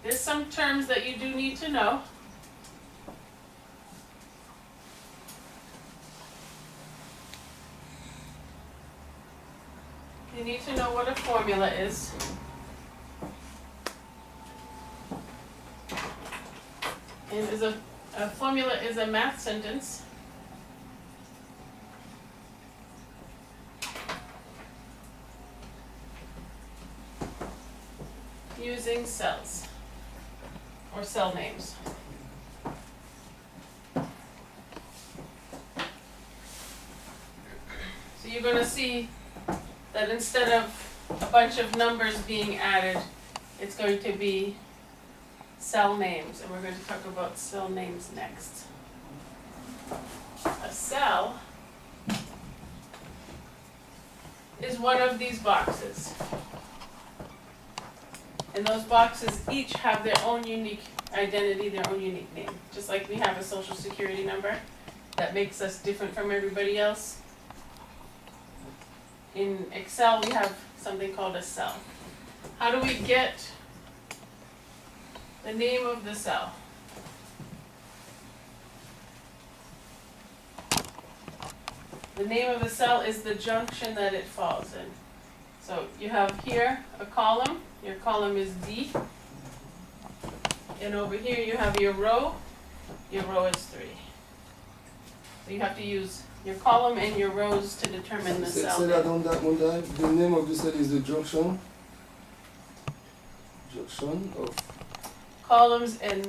There's some terms that you do need to know. You need to know what a formula is. And a formula is a math sentence using cells or cell names. So you're going to see that instead of a bunch of numbers being added, it's going to be cell names, and we're going to talk about cell names next. A cell is one of these boxes. And those boxes each have their own unique identity, their own unique name. Just like we have a social security number that makes us different from everybody else. In Excel, we have something called a cell. How do we get the name of the cell? The name of the cell is the junction that it falls in. So you have here a column. Your column is D. And over here you have your row. Your row is 3. So you have to use your column and your rows to determine the cell. Say that on that one time. The name of the cell is the junction. Junction of. Columns and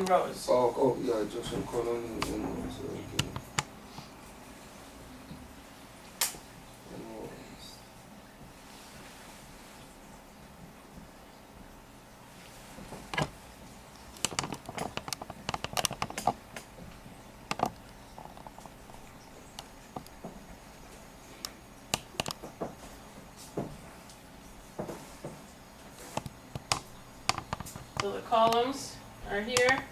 rows. Oh, yeah, junction column and rows. Okay. And rows. So the columns are here,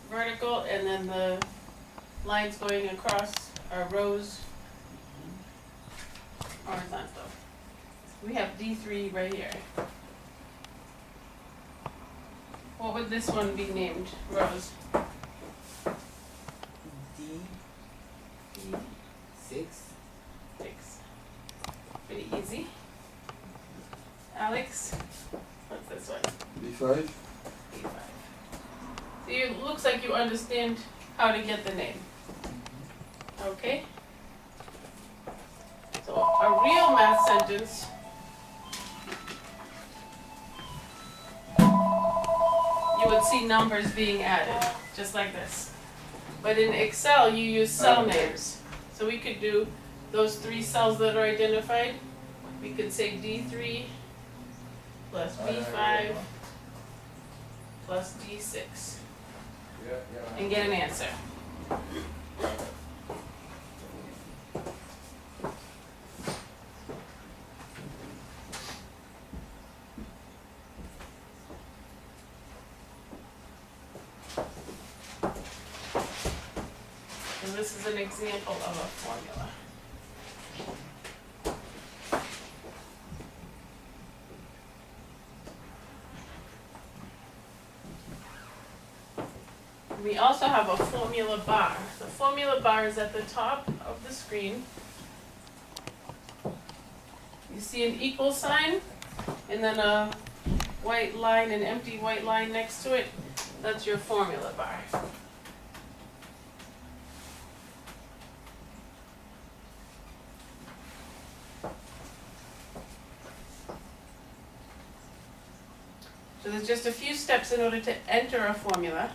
vertical, and then the lines going across are rows, horizontal. We have D3 right here. What would this one be named, Rose? D6. 6. Pretty easy. Alex? What's this one? B5. B5. So it looks like you understand how to get the name. Okay? So a real math sentence you would see numbers being added, just like this. But in Excel, you use cell names. So we could do those 3 cells that are identified. We could say D3 plus B5 plus D6 and get an answer. And this is an example of a formula. We also have a formula bar. The formula bar is at the top of the screen. You see an equal sign and then a white line, an empty white line next to it. That's your formula bar. So there's just a few steps in order to enter a formula.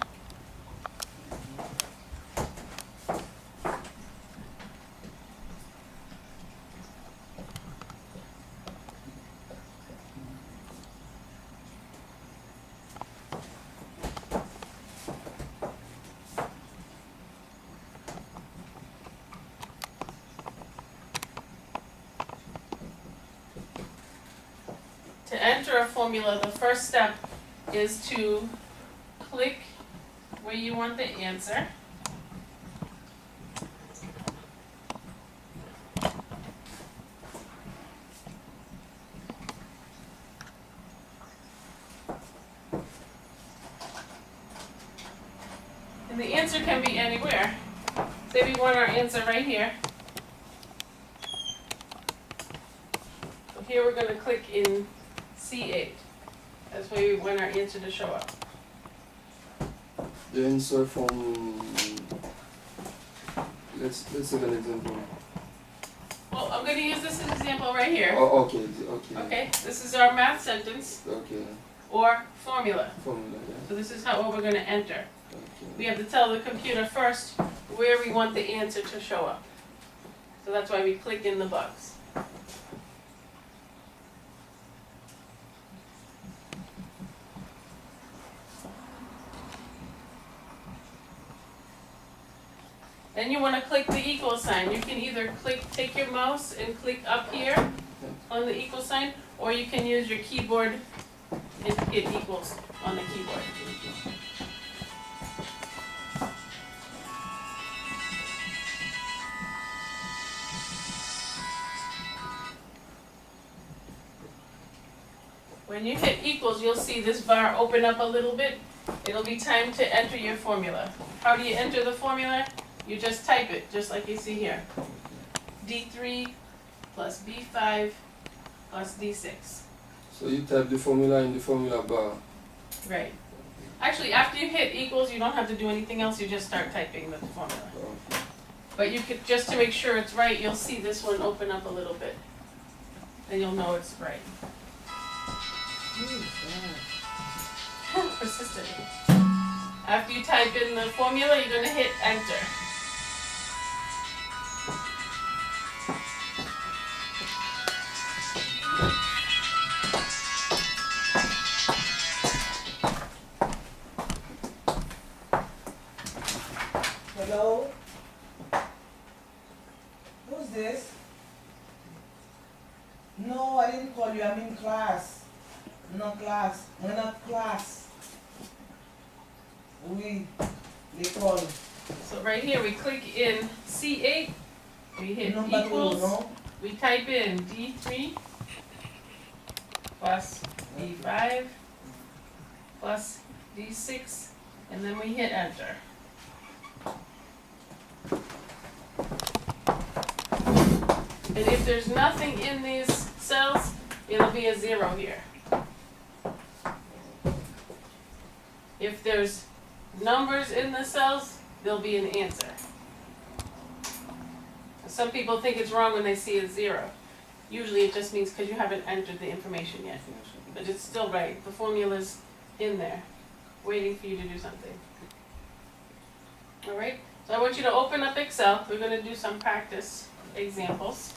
To enter a formula, the first step is to click where you want the answer. And the answer can be anywhere. Say we want our answer right here. So here we're gonna click in C8. That's where we want our answer to show up. The answer from, let's take an example. Well, I'm gonna use this as an example right here. Oh, okay, okay. Okay, this is our math sentence Okay, or formula. formula, yeah. So this is what we're gonna enter. Okay. We have to tell the computer first where we want the answer to show up. So that's why we click in the box. Then you want to click the equal sign. You can either take your mouse and click up here on the equal sign, or you can use your keyboard and hit equals on the keyboard. When you hit equals, you'll see this bar open up a little bit. It'll be time to enter your formula. How do you enter the formula? You just type it, just like you see here. D3 plus B5 plus D6. So you type the formula in the formula bar. Right. Actually, after you hit equals, you don't have to do anything else, you just start typing the formula. Okay. But you could, just to make sure it's right, you'll see this one open up a little bit. And you'll know it's right. Persistent. After you type in the formula, you're gonna hit enter. Hello? Who's this? No, I didn't call you. I'm in class. No class. We're not class. Oui, l'école. So right here, we click in C8, we hit Number equals, uno. we type in D3 plus D5 plus D6, and then we hit enter. And if there's nothing in these cells, it'll be a 0 here. If there's numbers in the cells, there'll be an answer. Some people think it's wrong when they see a 0. Usually it just means because you haven't entered the information yet. But it's still right. The formula's in there, waiting for you to do something. Alright? So I want you to open up Excel. We're going to do some practice examples.